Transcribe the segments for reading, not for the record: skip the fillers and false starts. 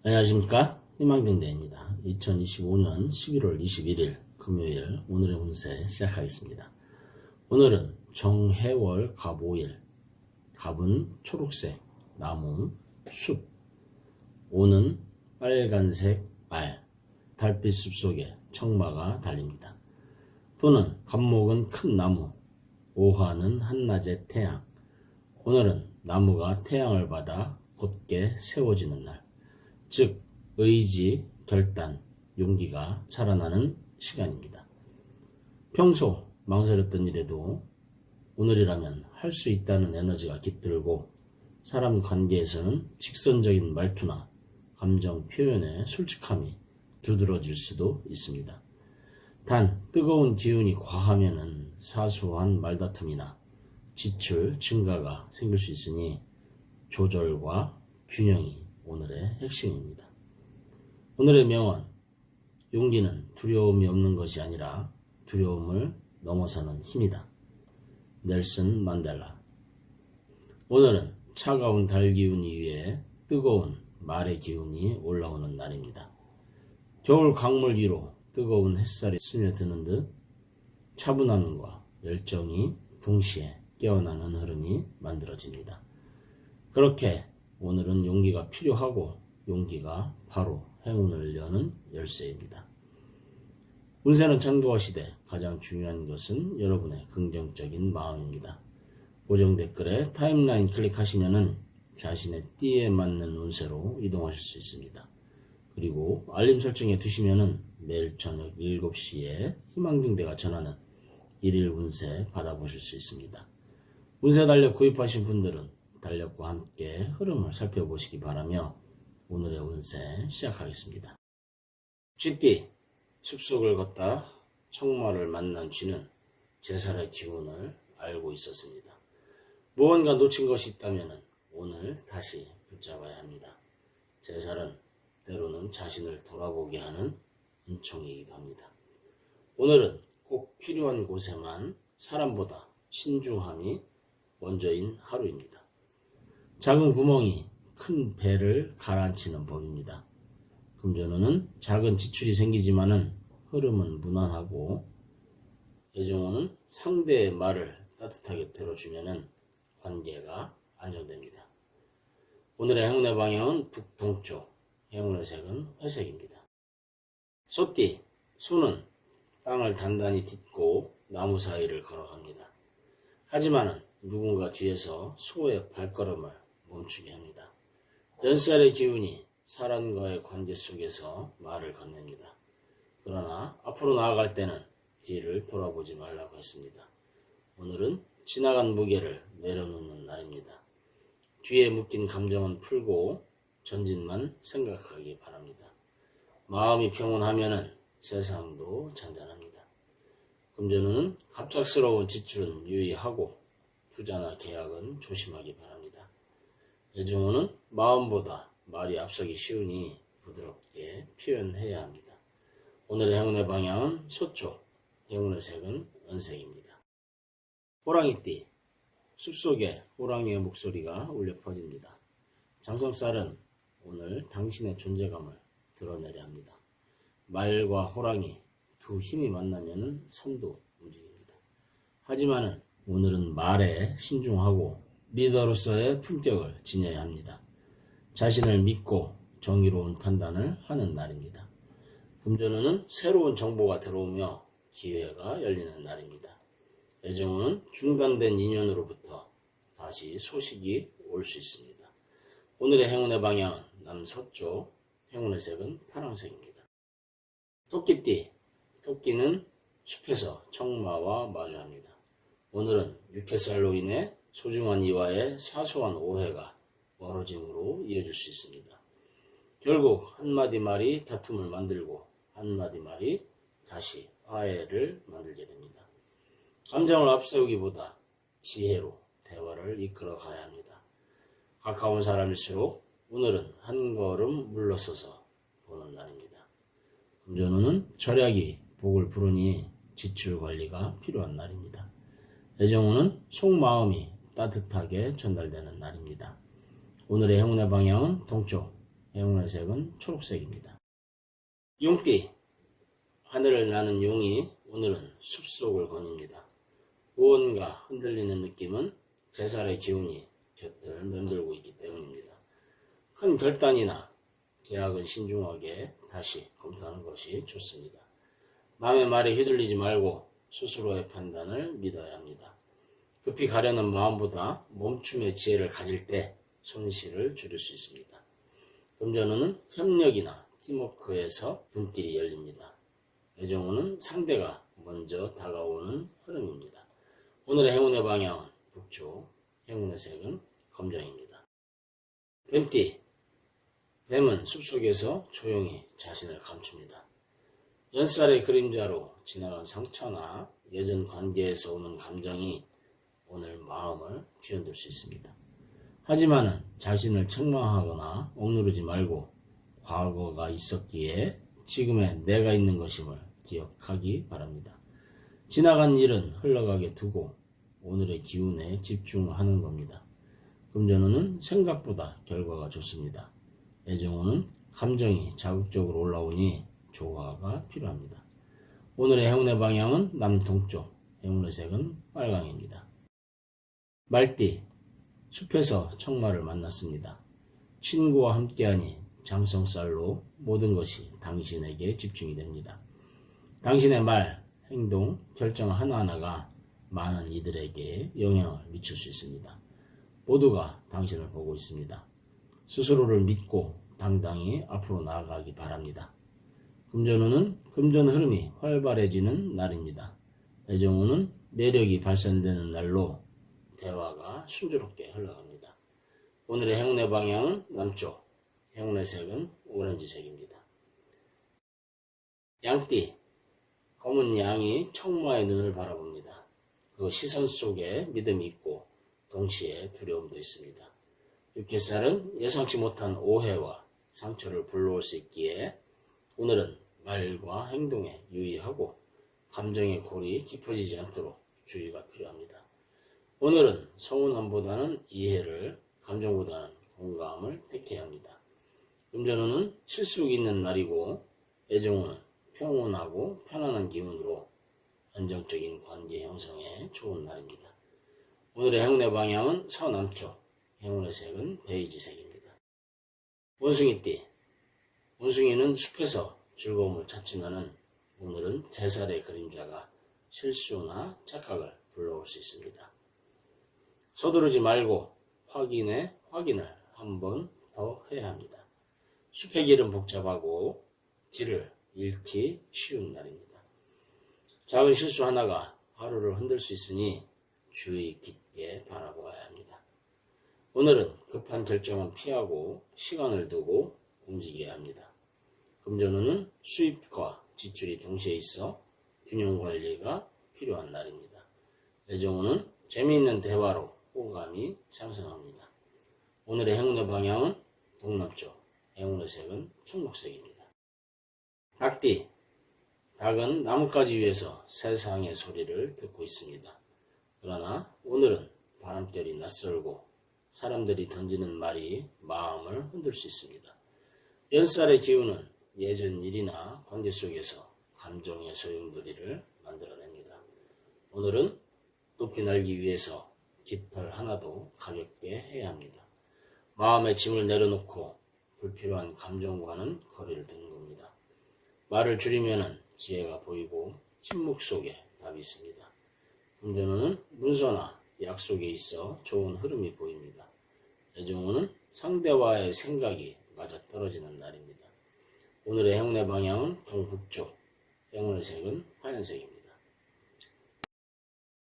안녕하십니까, 희망경제입니다. 2025년 11월 21일 금요일 오늘의 운세 시작하겠습니다. 오늘은 정해월 갑 5일, 갑은 초록색 나무 숲, 오는 빨간색 알, 달빛 숲속에 청마가 달립니다. 또는 갑목은 큰 나무, 오화는 한낮의 태양. 오늘은 나무가 태양을 받아 곧게 세워지는 날, 즉 의지, 결단, 용기가 살아나는 시간입니다. 평소 망설였던 일에도 오늘이라면 할 수 있다는 에너지가 깃들고, 사람 관계에서는 직선적인 말투나 감정 표현의 솔직함이 두드러질 수도 있습니다. 단 뜨거운 기운이 과하면은 사소한 말다툼이나 지출 증가가 생길 수 있으니 조절과 균형이 오늘의 핵심입니다. 오늘의 명언, 용기는 두려움이 없는 것이 아니라 두려움을 넘어서는 힘이다. 넬슨 만델라. 오늘은 차가운 달 기운이 위에 뜨거운 말의 기운이 올라오는 날입니다. 겨울 강물 위로 뜨거운 햇살이 스며드는 듯 차분함과 열정이 동시에 깨어나는 흐름이 만들어집니다. 그렇게 오늘은 용기가 필요하고, 용기가 바로 행운을 여는 열쇠입니다. 운세는 참고하 시되 가장 중요한 것은 여러분의 긍정적인 마음입니다. 고정 댓글에 타임라인 클릭하시면은 자신의 띠에 맞는 운세로 이동하실 수 있습니다. 그리고 알림 설정해 두시면은 매일 저녁 7시에 희망경제가 전하는 일일 운세 받아보실 수 있습니다. 운세 달력 구입하신 분들은 달력과 함께 흐름을 살펴보시기 바라며 오늘의 운세 시작하겠습니다. 쥐띠, 숲속을 걷다 청마를 만난 쥐는 제살의 기운을 알고 있었습니다. 무언가 놓친 것이 있다면 오늘 다시 붙잡아야 합니다. 제살은 때로는 자신을 돌아보게 하는 은총이기도 합니다. 오늘은 꼭 필요한 곳에만 사람보다 신중함이 먼저인 하루입니다. 작은 구멍이 큰 배를 가라앉히는 법입니다. 금전운은 작은 지출이 생기지만은 흐름은 무난하고, 애정운은 상대의 말을 따뜻하게 들어주면은 관계가 안정됩니다. 오늘의 행운의 방향은 북동쪽, 행운의 색은 회색입니다. 소띠, 소는 땅을 단단히 딛고 나무 사이를 걸어갑니다. 하지만은 누군가 뒤에서 소의 발걸음을 멈추게 합니다. 연살의 기운이 사람과의 관계 속에서 말을 건넵니다. 그러나 앞으로 나아갈 때는 뒤를 돌아보지 말라고 했습니다. 오늘은 지나간 무게를 내려놓는 날입니다. 뒤에 묶인 감정은 풀고 전진만 생각하기 바랍니다. 마음이 평온하면은 세상도 잔잔합니다. 금전운은 갑작스러운 지출은 유의하고 투자나 계약은 조심하기 바랍니다. 애정운은 마음보다 말이 앞서기 쉬우니 부드럽게 표현해야 합니다. 오늘의 행운의 방향은 서초, 행운의 색은 은색입니다. 호랑이띠, 숲속에 호랑이의 목소리가 울려 퍼집니다. 장성살은 오늘 당신의 존재감을 드러내려 합니다. 말과 호랑이 두 힘이 만나면 산도 움직입니다. 하지만은 오늘은 말에 신중하고 리더로서의 품격을 지녀야 합니다. 자신을 믿고 정의로운 판단을 하는 날입니다. 금전운은 새로운 정보가 들어오며 기회가 열리는 날입니다. 애정운은 중단된 인연으로부터 다시 소식이 올 수 있습니다. 오늘의 행운의 방향은 남서쪽, 행운의 색은 파란색입니다. 토끼띠, 토끼는 숲에서 청마와 마주합니다. 오늘은 육해살로 인해 소중한 이와의 사소한 오해가 멀어짐으로 이어질 수 있습니다. 결국 한마디 말이 다툼을 만들고 한마디 말이 다시 화해를 만들게 됩니다. 감정을 앞세우기보다 지혜로 대화를 이끌어 가야 합니다. 가까운 사람일수록 오늘은 한 걸음 물러서서 보는 날입니다. 금전운은 절약이 복을 부르니 지출 관리가 필요한 날입니다. 애정운은 속마음이 따뜻하게 전달되는 날입니다. 오늘의 행운의 방향은 동쪽, 행운의 색은 초록색입니다. 용띠, 하늘을 나는 용이 오늘은 숲속을 거닙니다. 무언가 흔들리는 느낌은 제살의 기운이 곁을 맴돌고 있기 때문입니다. 큰 결단이나 계약은 신중하게 다시 검토하는 것이 좋습니다. 남의 말에 휘둘리지 말고 스스로의 판단을 믿어야 합니다. 급히 가려는 마음보다 멈춤의 지혜를 가질 때 손실을 줄일 수 있습니다. 금전운은 협력이나 팀워크에서 눈길이 열립니다. 애정운은 상대가 먼저 다가오는 흐름입니다. 오늘의 행운의 방향은 북쪽, 행운의 색은 검정입니다. 뱀띠, 뱀은 숲속에서 조용히 자신을 감춥니다. 연살의 그림자로 지나간 상처나 예전 관계에서 오는 감정이 오늘 마음을 뒤흔들 수 있습니다. 하지만은 자신을 책망하거나 억누르지 말고 과거가 있었기에 지금의 내가 있는 것임을 기억하기 바랍니다. 지나간 일은 흘러가게 두고 오늘의 기운에 집중하는 겁니다. 금전운은 생각보다 결과가 좋습니다. 애정운은 감정이 자극적으로 올라오니 조화가 필요합니다. 오늘의 행운의 방향은 남동쪽, 행운의 색은 빨강입니다. 말띠, 숲에서 청마를 만났습니다. 친구와 함께하니 장성살로 모든 것이 당신에게 집중이 됩니다. 당신의 말, 행동, 결정 하나하나가 많은 이들에게 영향을 미칠 수 있습니다. 모두가 당신을 보고 있습니다. 스스로를 믿고 당당히 앞으로 나아가기 바랍니다. 금전운은 금전 흐름이 활발해지는 날입니다. 애정운은 매력이 발산되는 날로 대화가 순조롭게 흘러갑니다. 오늘의 행운의 방향은 남쪽, 행운의 색은 오렌지색입니다. 양띠, 검은 양이 청마의 눈을 바라봅니다. 그 시선 속에 믿음이 있고 동시에 두려움도 있습니다. 육개살은 예상치 못한 오해와 상처를 불러올 수 있기에 오늘은 말과 행동에 유의하고 감정의 골이 깊어지지 않도록 주의가 필요합니다. 오늘은 서운함보다는 이해를, 감정보다는 공감을 택해야 합니다. 금전운은 실속이 있는 날이고 애정운은 평온하고 편안한 기운으로 안정적인 관계 형성에 좋은 날입니다. 오늘의 행운의 방향은 서남쪽, 행운의 색은 베이지색입니다. 원숭이띠, 원숭이는 숲에서 즐거움을 찾지만은 오늘은 제살의 그림자가 실수나 착각을 불러올 수 있습니다. 서두르지 말고 확인을 한 번 더 해야 합니다. 숲의 길은 복잡하고 길을 잃기 쉬운 날입니다. 작은 실수 하나가 하루를 흔들 수 있으니 주의 깊게 바라보아야 합니다. 오늘은 급한 결정은 피하고 시간을 두고 움직여야 합니다. 금전운은 수입과 지출이 동시에 있어 균형 관리가 필요한 날입니다. 애정운은 재미있는 대화로 호감이 상승합니다. 오늘의 행운의 방향은 동남쪽, 행운의 색은 청록색입니다. 닭띠, 닭은 나뭇가지 위에서 세상의 소리를 듣고 있습니다. 그러나 오늘은 바람결이 낯설고 사람들이 던지는 말이 마음을 흔들 수 있습니다. 연살의 기운은 예전 일이나 관계 속에서 감정의 소용돌이를 만들어냅니다. 오늘은 높이 날기 위해서 깃털 하나도 가볍게 해야 합니다. 마음의 짐을 내려놓고 불필요한 감정과는 거리를 두는 겁니다. 말을 줄이면 지혜가 보이고 침묵 속에 답이 있습니다. 금전운은 문서나 약속에 있어 좋은 흐름이 보입니다. 애정운은 상대와의 생각이 맞아떨어지는 날입니다. 오늘의 행운의 방향은 동북쪽, 행운의 색은 하얀색입니다.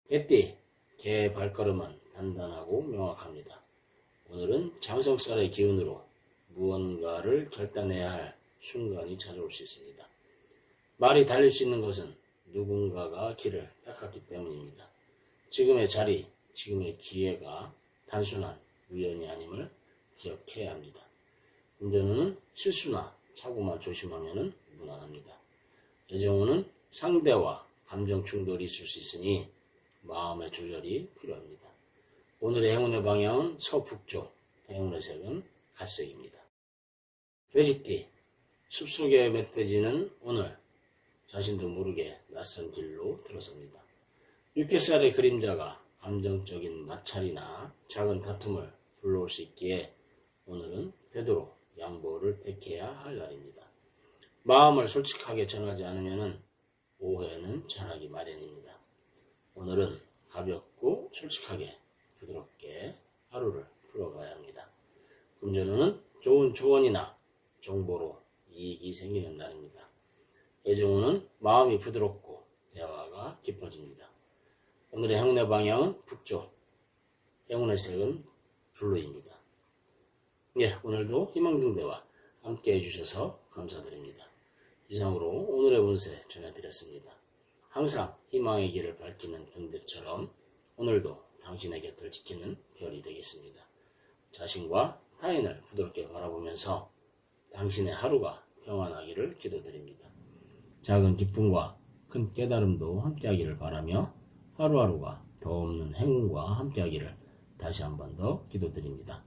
개띠, 개의 발걸음은 단단하고 명확합니다. 오늘은 장성살의 기운으로 무언가를 결단해야 할 순간이 찾아올 수 있습니다. 말이 달릴 수 있는 것은 누군가가 길을 택했기 때문입니다. 지금의 자리, 지금의 기회가 단순한 우연이 아님을 기억해야 합니다. 금전운은 실수나 사고만 조심하면 무난합니다. 애정운은 상대와 감정 충돌이 있을 수 있으니 마음의 조절이 필요합니다. 오늘의 행운의 방향은 서북쪽, 행운의 색은 갈색입니다. 돼지띠, 숲속의 멧돼지는 오늘 자신도 모르게 낯선 길로 들어섭니다. 육개살의 그림자가 감정적인 마찰이나 작은 다툼을 불러올 수 있기에 오늘은 되도록 양보를 택해야 할 날입니다. 마음을 솔직하게 전하지 않으면 오해는 전하기 마련입니다. 오늘은 가볍고 솔직하게 부드럽게 하루를 풀어가야 합니다. 금전운은 좋은 조언이나 정보로 이익이 생기는 날입니다. 애정운은 마음이 부드럽고 대화가 깊어집니다. 오늘의 행운의 방향은 북쪽, 행운의 색은 블루입니다. 예, 오늘도 희망등대와 함께 해주셔서 감사드립니다. 이상으로 오늘의 운세 전해드렸습니다. 항상 희망의 길을 밝히는 등대처럼 오늘도 당신의 곁을 지키는 별이 되겠습니다. 자신과 타인을 부드럽게 바라보면서 당신의 하루가 평안하기를 기도드립니다. 작은 기쁨과 큰 깨달음도 함께하기를 바라며 하루하루가 더 없는 행운과 함께하기를 다시 한 번 더 기도드립니다.